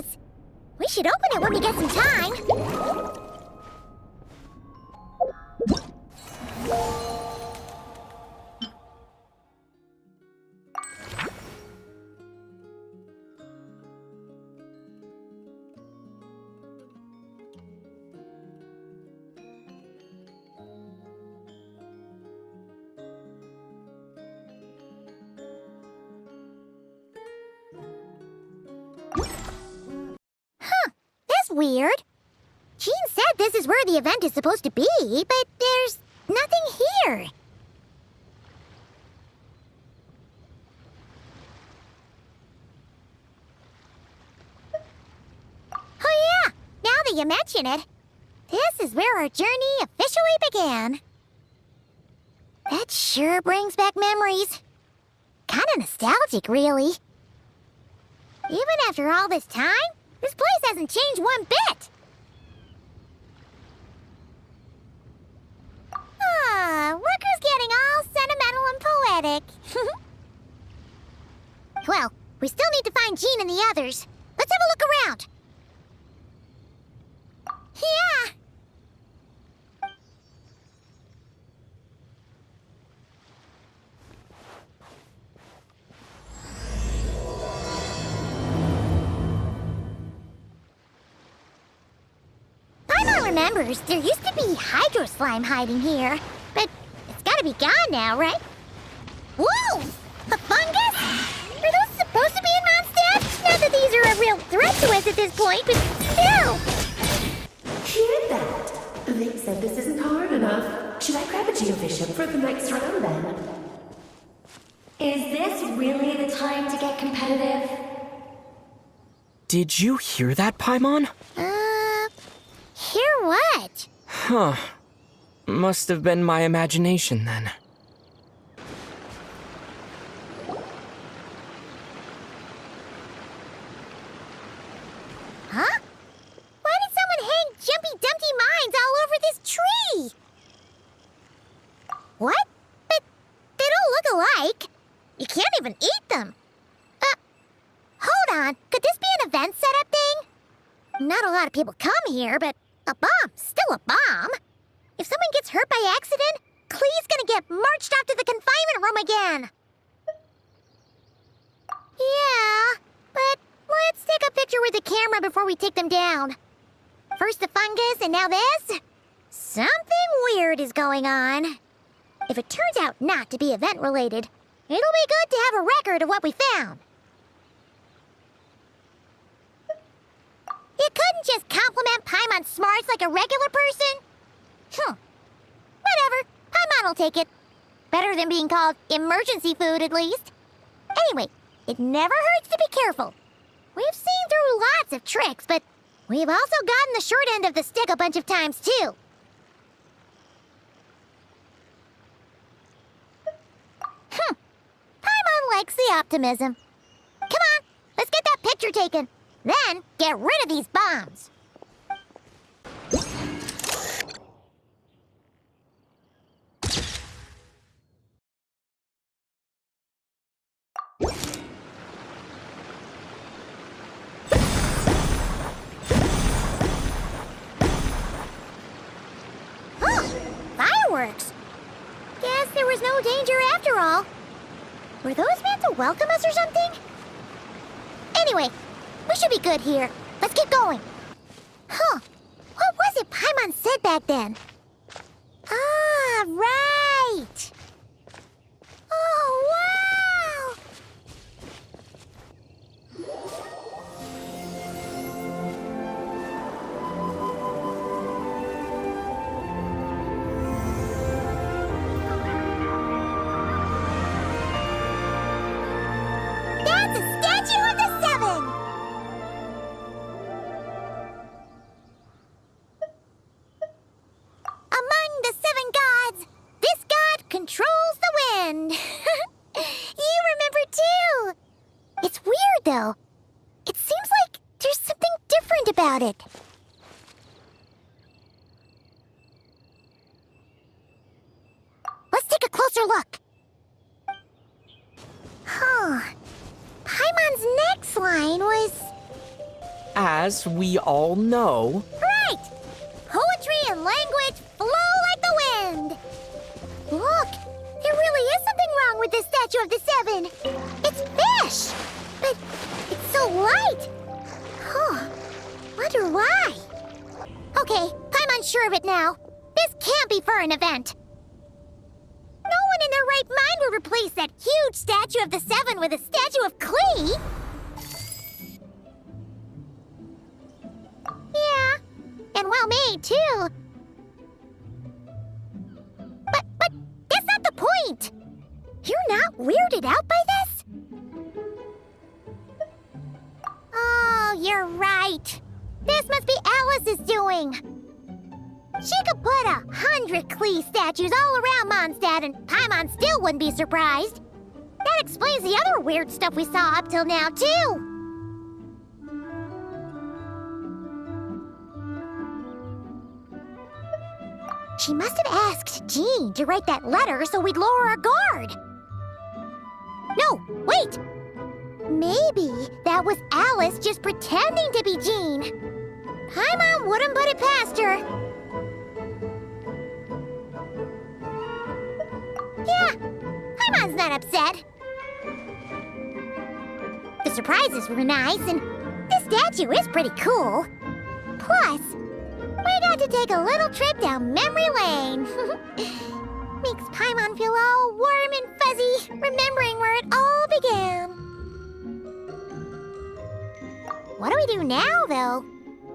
this. We should open it when we get some time. Weird. Jean said this is where the event is supposed to be, but there's nothing here. Oh yeah, now that you mention it, this is where our journey officially began. That sure brings back memories. Kinda nostalgic, really. Even after all this time, this place hasn't changed one bit! Rooker's getting all sentimental and poetic. Well, we still need to find Jean and the others. Let's have a look around. Yeah! Remembers, there used to be hydro slime hiding here, but it's gotta be gone now, right? Whoa! A fungus? Are those supposed to be in Mondstadt? Not that these are a real threat to us at this point, but still! Hear that? They said this isn't hard enough. Should I grab a geobishop for the next round then? Is this really the time to get competitive? Did you hear that, Paimon? Hear what? Huh. Must have been my imagination, then. Huh? Why did someone hang Jumpy Dumpty mines all over this tree? What? But they don't look alike. You can't even eat them. Hold on. Could this be an event setup thing? Not a lot of people come here, but a bomb's still a bomb. If someone gets hurt by accident, Klee's gonna get marched off to the confinement room again. Yeah, but let's take a picture with the camera before we take them down. First the fungus, and now this? Something weird is going on. If it turns out not to be event-related, it'll be good to have a record of what we found. You couldn't just compliment Paimon's smarts like a regular person? Whatever. Paimon will take it. Better than being called emergency food, at least. Anyway, it never hurts to be careful. We've seen through lots of tricks, but we've also gotten the short end of the stick a bunch of times, too. Paimon likes the optimism. Come on, let's get that picture taken. Then, get rid of these bombs. Fireworks! Guess there was no danger after all. Were those meant to welcome us or something? Anyway, we should be good here. Let's get going. What was it Paimon said back then? Ah, right! Oh, wow! That's a statue of the Seven! Among the seven gods, this god controls the wind. You remember too. It's weird though. It seems like there's something different about it. Let's take a closer look. Paimon's next line was... as we all know... Right! Poetry and language flow like the wind! Look! There really is something wrong with this statue of the seven! It's fish! But it's so light! Huh. Wonder why? Okay, I'm unsure of it now. This can't be for an event. No one in their right mind would replace that huge statue of the seven with a statue of Klee! Yeah, and well made, too. But that's not the point! You're not weirded out by this? Oh, you're right. This must be Alice's doing. She could put 100 Klee statues all around Mondstadt and Paimon still wouldn't be surprised. That explains the other weird stuff we saw up till now, too. She must have asked Jean to write that letter so we'd lower our guard. No, wait! Maybe that was Alice just pretending to be Jean. Paimon wouldn't put it past her. Yeah, Paimon's not upset. The surprises were nice, and this statue is pretty cool. Plus, we got to take a little trip down memory lane. Makes Paimon feel all warm and fuzzy, remembering where it all began. What do we do now, though?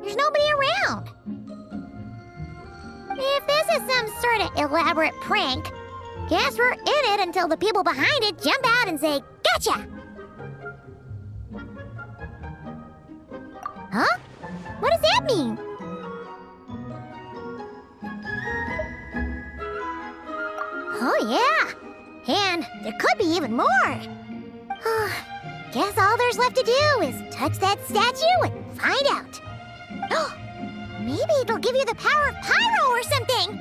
There's nobody around. If this is some sort of elaborate prank, guess we're in it until the people behind it jump out and say, "Gotcha!" Huh? What does that mean? Oh, yeah. And there could be even more. Guess all there's left to do is touch that statue and find out. Maybe it'll give you the power of pyro or something.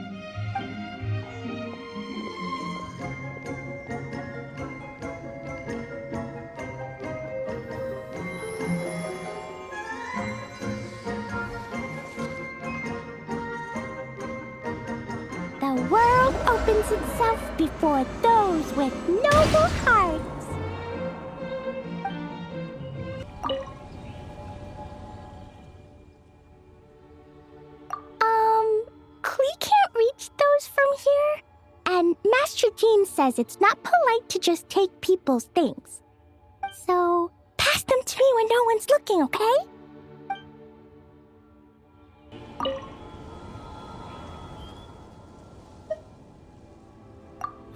The world opens itself before those with noble hearts. Klee can't reach those from here. And Master Jean says it's not polite to just take people's things. So, pass them to me when no one's looking, okay?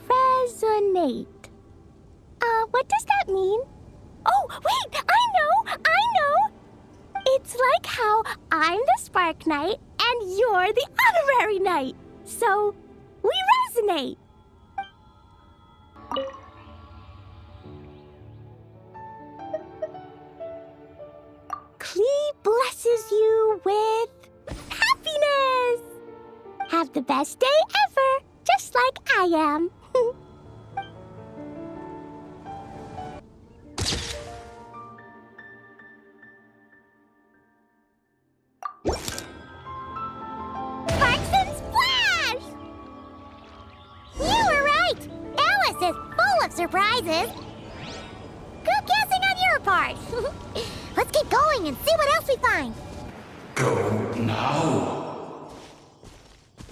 Resonate. What does that mean? Oh, wait! I know! It's like how I'm the Spark Knight and you're the Honorary Knight. So, we resonate. Klee blesses you with happiness. Have the best day ever, just like I am. Sparks and splash! You were right! Alice is full of surprises. Good guessing on your part. Let's keep going and see what else we find. Go now.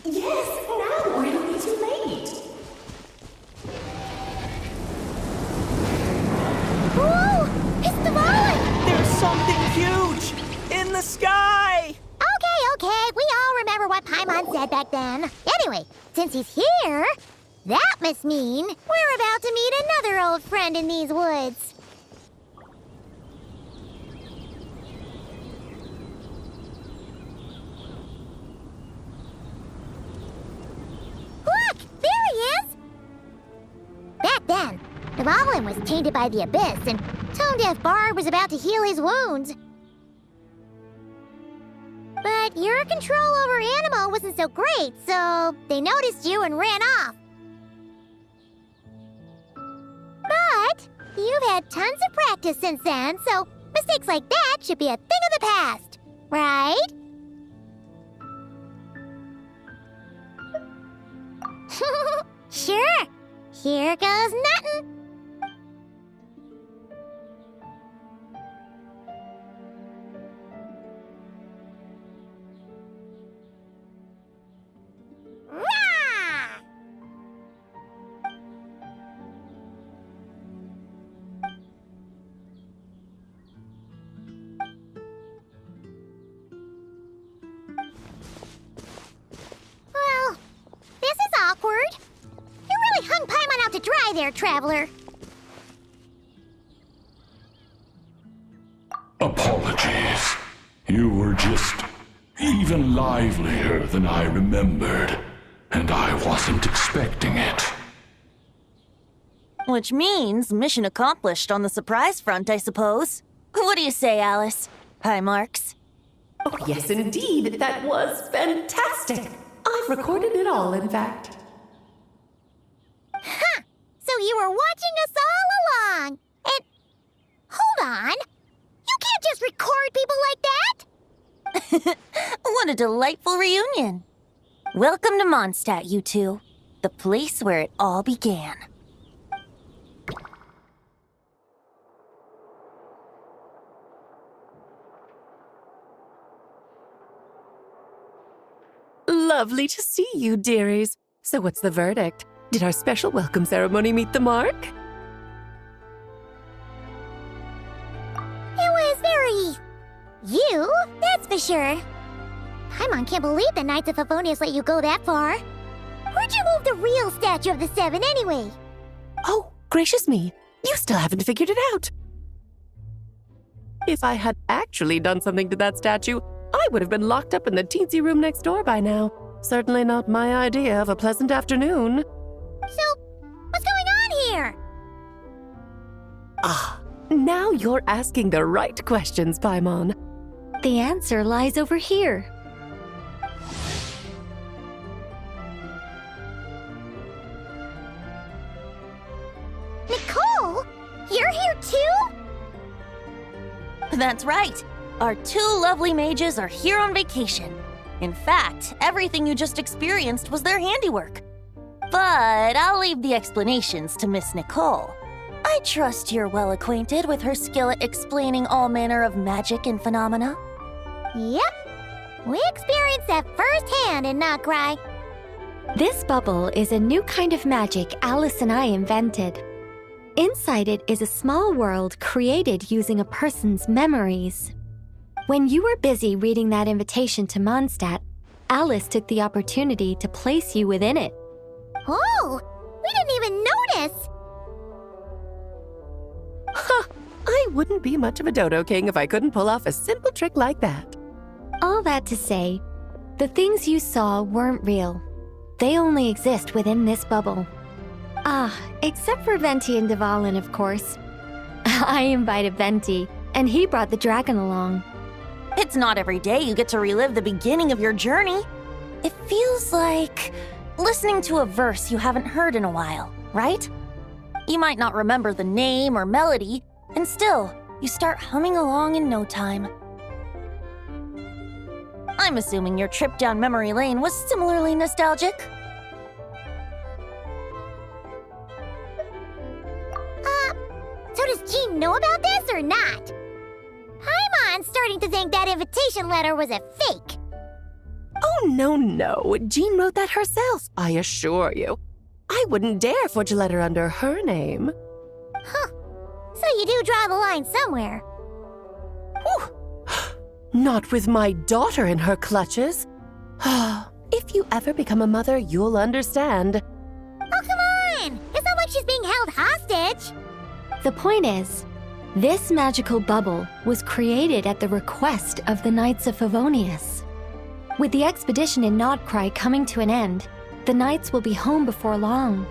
Yes, now, or it'll be too late. Whoa! It's the Rollin'! There's something huge in the sky! Okay, we all remember what Paimon said back then. Anyway, since he's here, that must mean we're about to meet another old friend in these woods. Look! There he is! Back then, the Rollin was tainted by the Abyss, and Tone Deaf Bard was about to heal his wounds. But your control over Animo wasn't so great, so they noticed you and ran off. But you've had tons of practice since then, so mistakes like that should be a thing of the past, right? Sure. Here goes nothing. Rah! Well, this is awkward. You really hung Paimon out to dry there, traveler. Apologies. You were just even livelier than I remembered, and I wasn't expecting it. Which means mission accomplished on the surprise front, I suppose. What do you say, Alice? Hi, Marks. Oh, yes, indeed. That was fantastic. I've recorded it all, in fact. Huh! So you were watching us all along. And hold on. You can't just record people like that. What a delightful reunion. Welcome to Mondstadt, you two. The place where it all began. Lovely to see you, dearies. So what's the verdict? Did our special welcome ceremony meet the mark? It was very... you, that's for sure. Paimon can't believe the Knights of Favonius let you go that far. Where'd you move the real statue of the Seven anyway? Oh, gracious me. You still haven't figured it out. If I had actually done something to that statue, I would have been locked up in the teensy room next door by now. Certainly not my idea of a pleasant afternoon. So, what's going on here? Ah, now you're asking the right questions, Paimon. The answer lies over here. Nicole? You're here too? That's right. Our two lovely mages are here on vacation. In fact, everything you just experienced was their handiwork. But I'll leave the explanations to Miss Nicole. I trust you're well acquainted with her skill at explaining all manner of magic and phenomena. Yep. We experienced that firsthand in Nocrai. This bubble is a new kind of magic Alice and I invented. Inside it is a small world created using a person's memories. When you were busy reading that invitation to Mondstadt, Alice took the opportunity to place you within it. Oh, we didn't even notice. Ha! I wouldn't be much of a dodo king if I couldn't pull off a simple trick like that. All that to say, the things you saw weren't real. They only exist within this bubble. Ah, except for Venti and Dvalin, of course. I invited Venti, and he brought the dragon along. It's not every day you get to relive the beginning of your journey. It feels like listening to a verse you haven't heard in a while, right? You might not remember the name or melody, and still, you start humming along in no time. I'm assuming your trip down memory lane was similarly nostalgic. So does Jean know about this or not? Paimon's starting to think that invitation letter was a fake. Oh, no. Jean wrote that herself, I assure you. I wouldn't dare forge a letter under her name. Huh. So you do draw the line somewhere. Whew. Not with my daughter in her clutches. If you ever become a mother, you'll understand. Oh, come on! It's not like she's being held hostage. The point is, this magical bubble was created at the request of the Knights of Favonius. With the expedition in Nocrai coming to an end, the Knights will be home before long.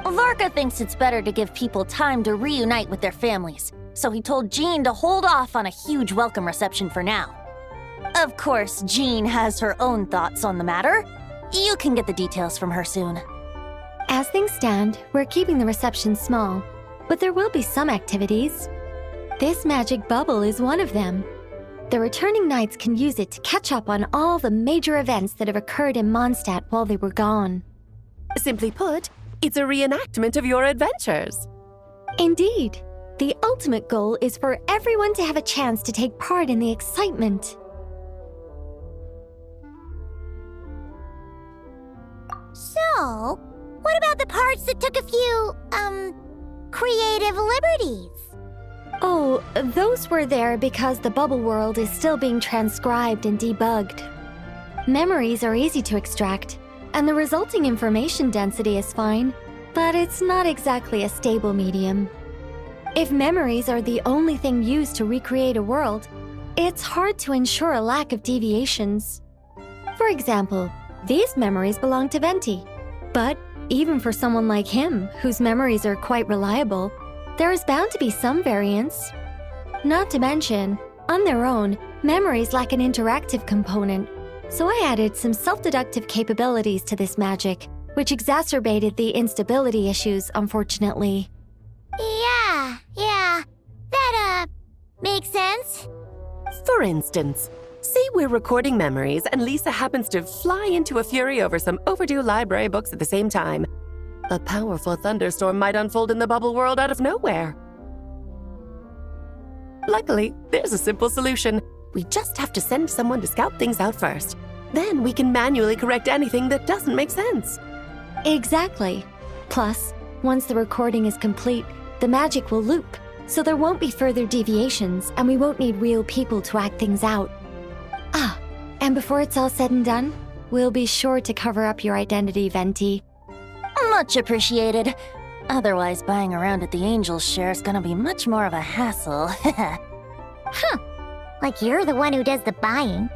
Varka thinks it's better to give people time to reunite with their families, so he told Jean to hold off on a huge welcome reception for now. Of course, Jean has her own thoughts on the matter. You can get the details from her soon. As things stand, we're keeping the reception small, but there will be some activities. This magic bubble is one of them. The returning knights can use it to catch up on all the major events that have occurred in Mondstadt while they were gone. Simply put, it's a reenactment of your adventures. Indeed. The ultimate goal is for everyone to have a chance to take part in the excitement. So, what about the parts that took a few, creative liberties? Oh, those were there because the bubble world is still being transcribed and debugged. Memories are easy to extract, and the resulting information density is fine, but it's not exactly a stable medium. If memories are the only thing used to recreate a world, it's hard to ensure a lack of deviations. For example, these memories belong to Venti, but even for someone like him, whose memories are quite reliable, there is bound to be some variance. Not to mention, on their own, memories lack an interactive component, so I added some self-deductive capabilities to this magic, which exacerbated the instability issues, unfortunately. Yeah. That, makes sense. For instance, say we're recording memories and Lisa happens to fly into a fury over some overdue library books at the same time. A powerful thunderstorm might unfold in the bubble world out of nowhere. Luckily, there's a simple solution. We just have to send someone to scout things out first. Then we can manually correct anything that doesn't make sense. Exactly. Plus, once the recording is complete, the magic will loop, so there won't be further deviations, and we won't need real people to act things out. Ah, and before it's all said and done, we'll be sure to cover up your identity, Venti. Much appreciated. Otherwise, buying around at the Angels share is gonna be much more of a hassle. Like you're the one who does the buying.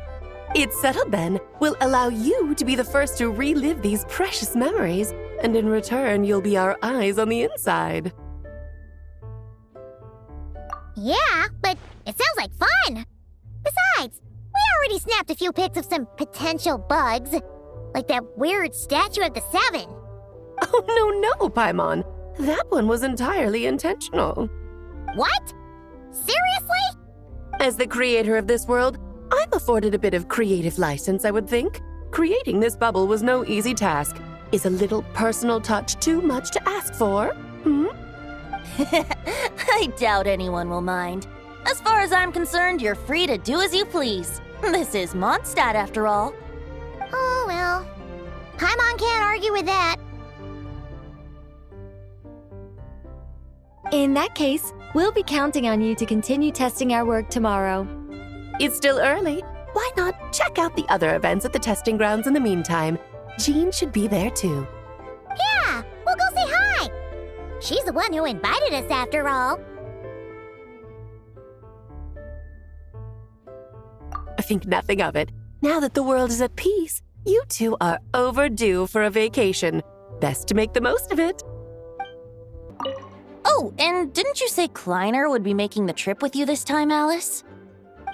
It's settled then. We'll allow you to be the first to relive these precious memories, and in return, you'll be our eyes on the inside. Yeah, but it sounds like fun. Besides, we already snapped a few pics of some potential bugs, like that weird statue of the Seven. Oh, no, Paimon. That one was entirely intentional. What? Seriously? As the creator of this world, I'm afforded a bit of creative license, I would think. Creating this bubble was no easy task. Is a little personal touch too much to ask for? I doubt anyone will mind. As far as I'm concerned, you're free to do as you please. This is Mondstadt, after all. Oh, well. Paimon can't argue with that. In that case, we'll be counting on you to continue testing our work tomorrow. It's still early. Why not check out the other events at the testing grounds in the meantime? Jean should be there too. Yeah, we'll go say hi. She's the one who invited us after all. I think nothing of it. Now that the world is at peace, you two are overdue for a vacation. Best to make the most of it. Oh, and didn't you say Kleiner would be making the trip with you this time, Alice?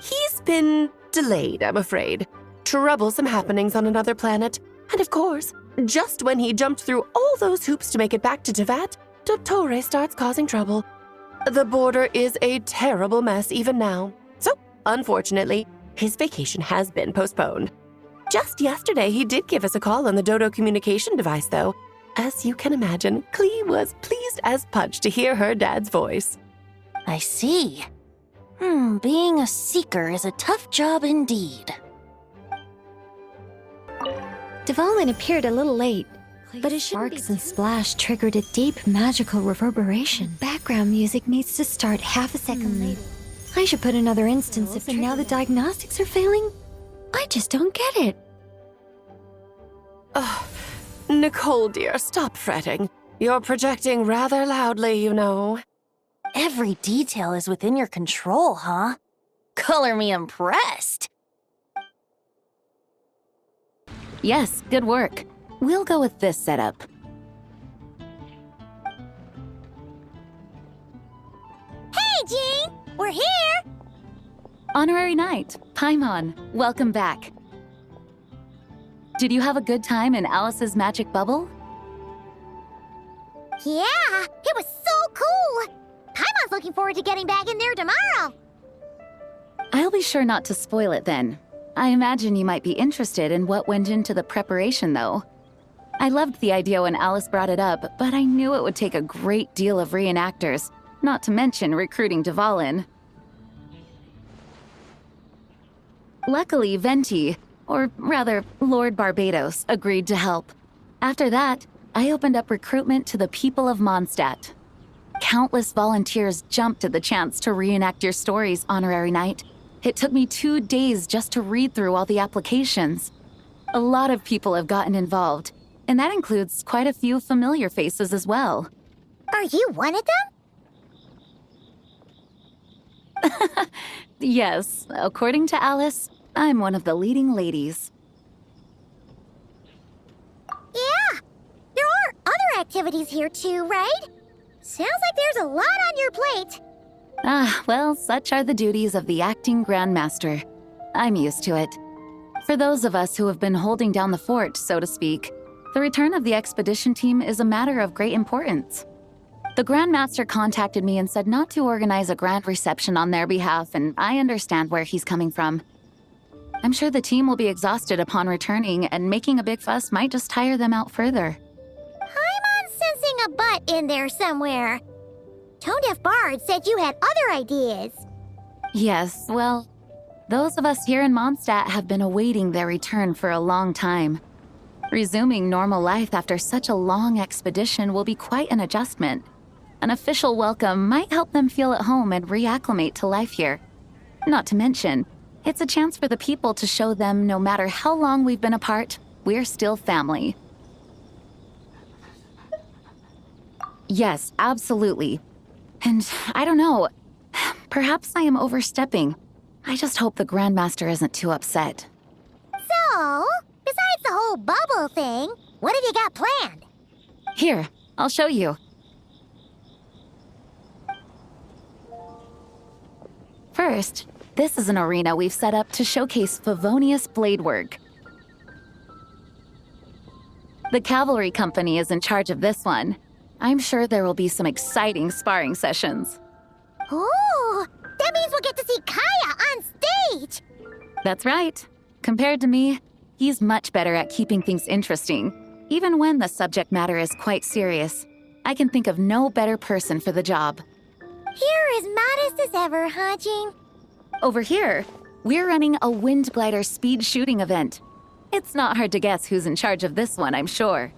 He's been delayed, I'm afraid. Troublesome happenings on another planet. And of course, just when he jumped through all those hoops to make it back to Tevat, Dottore starts causing trouble. The border is a terrible mess even now. So, unfortunately, his vacation has been postponed. Just yesterday, he did give us a call on the Dodo communication device, though. As you can imagine, Klee was pleased as punch to hear her dad's voice. I see. Being a seeker is a tough job indeed. Devalin appeared a little late, but his sparks and splash triggered a deep magical reverberation. Background music needs to start half a second late. I should put another instance of and now the diagnostics are failing? I just don't get it. Nicole, dear, stop fretting. You're projecting rather loudly, you know. Every detail is within your control, huh? Color me impressed. Yes, good work. We'll go with this setup. Hey, Jean! We're here! Honorary Knight, Paimon, welcome back. Did you have a good time in Alice's magic bubble? Yeah, it was so cool! Paimon's looking forward to getting back in there tomorrow. I'll be sure not to spoil it then. I imagine you might be interested in what went into the preparation, though. I loved the idea when Alice brought it up, but I knew it would take a great deal of reenactors, not to mention recruiting Dvalin. Luckily, Venti, or rather, Lord Barbados, agreed to help. After that, I opened up recruitment to the people of Mondstadt. Countless volunteers jumped at the chance to reenact your stories, Honorary Knight. It took me 2 days just to read through all the applications. A lot of people have gotten involved, and that includes quite a few familiar faces as well. Are you one of them? Yes, according to Alice, I'm one of the leading ladies. Yeah, there are other activities here too, right? Sounds like there's a lot on your plate. Ah, well, such are the duties of the acting Grandmaster. I'm used to it. For those of us who have been holding down the fort, so to speak, the return of the expedition team is a matter of great importance. The Grandmaster contacted me and said not to organize a grand reception on their behalf, and I understand where he's coming from. I'm sure the team will be exhausted upon returning, and making a big fuss might just tire them out further. I'm sensing a butt in there somewhere. Tone-deaf Bard said you had other ideas. Yes, well, those of us here in Mondstadt have been awaiting their return for a long time. Resuming normal life after such a long expedition will be quite an adjustment. An official welcome might help them feel at home and reacclimate to life here. Not to mention, it's a chance for the people to show them no matter how long we've been apart, we're still family. Yes, absolutely. And I don't know, perhaps I am overstepping. I just hope the Grandmaster isn't too upset. So, besides the whole bubble thing, what have you got planned? Here, I'll show you. First, this is an arena we've set up to showcase Favonius blade work. The cavalry company is in charge of this one. I'm sure there will be some exciting sparring sessions. Ooh, that means we'll get to see Kaya on stage! That's right. Compared to me, he's much better at keeping things interesting, even when the subject matter is quite serious. I can think of no better person for the job. You're as modest as ever, huh, Jean? Over here, we're running a wind glider speed shooting event. It's not hard to guess who's in charge of this one, I'm sure.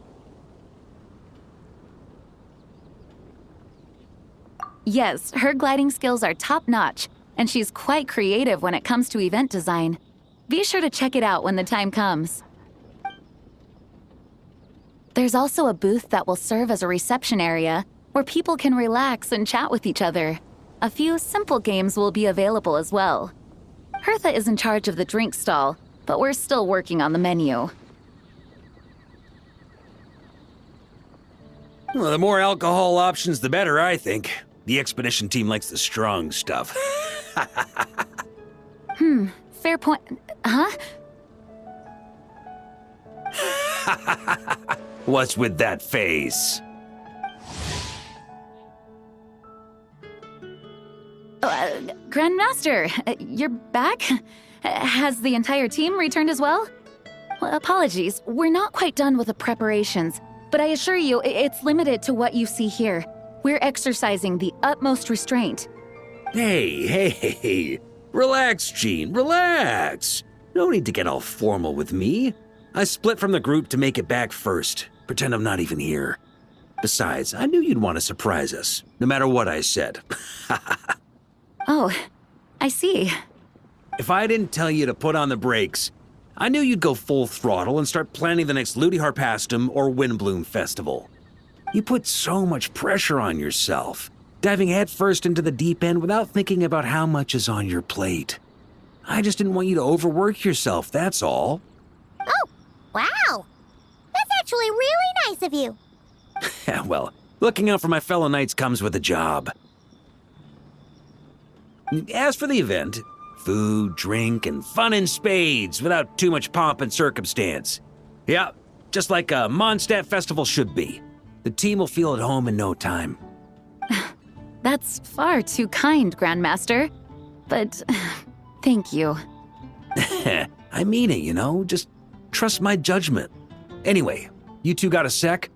Yes, her gliding skills are top-notch, and she's quite creative when it comes to event design. Be sure to check it out when the time comes. There's also a booth that will serve as a reception area where people can relax and chat with each other. A few simple games will be available as well. Hertha is in charge of the drink stall, but we're still working on the menu. Well, the more alcohol options, the better, I think. The expedition team likes the strong stuff. Fair point. Huh? What's with that face? Grandmaster, you're back? Has the entire team returned as well? Well, apologies, we're not quite done with the preparations, but I assure you, it's limited to what you see here. We're exercising the utmost restraint. Hey. Relax, Jean, relax. No need to get all formal with me. I split from the group to make it back first. Pretend I'm not even here. Besides, I knew you'd want to surprise us, no matter what I said. Oh, I see. If I didn't tell you to put on the brakes, I knew you'd go full throttle and start planning the next Ludi Harpastum or Windbloom Festival. You put so much pressure on yourself, diving headfirst into the deep end without thinking about how much is on your plate. I just didn't want you to overwork yourself, that's all. Oh, wow! That's actually really nice of you. Yeah, well, looking out for my fellow knights comes with a job. As for the event, food, drink, and fun in spades without too much pomp and circumstance. Yeah, just like a Mondstadt festival should be. The team will feel at home in no time. That's far too kind, Grandmaster. But thank you. I mean it, you know? Just trust my judgment. Anyway, you two got a sec?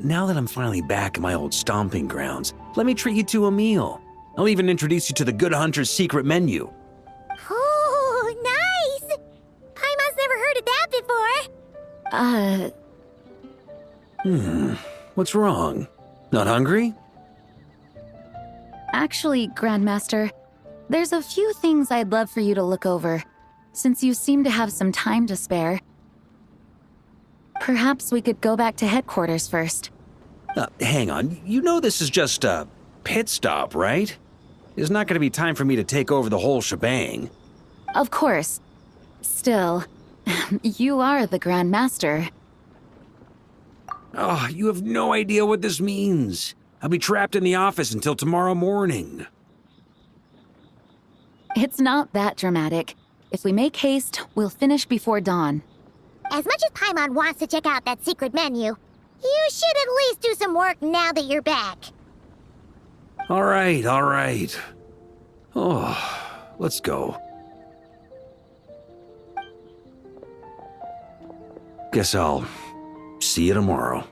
Now that I'm finally back in my old stomping grounds, let me treat you to a meal. I'll even introduce you to the Good Hunter's secret menu. Oh, nice! Paimon's never heard of that before. What's wrong? Not hungry? Actually, Grandmaster, there's a few things I'd love for you to look over, since you seem to have some time to spare. Perhaps we could go back to headquarters first. Hang on, you know this is just a pit stop, right? There's not gonna be time for me to take over the whole shebang. Of course. Still, you are the Grandmaster. Oh, you have no idea what this means. I'll be trapped in the office until tomorrow morning. It's not that dramatic. If we make haste, we'll finish before dawn. As much as Paimon wants to check out that secret menu, you should at least do some work now that you're back. All right. Oh, let's go. Guess I'll see you tomorrow.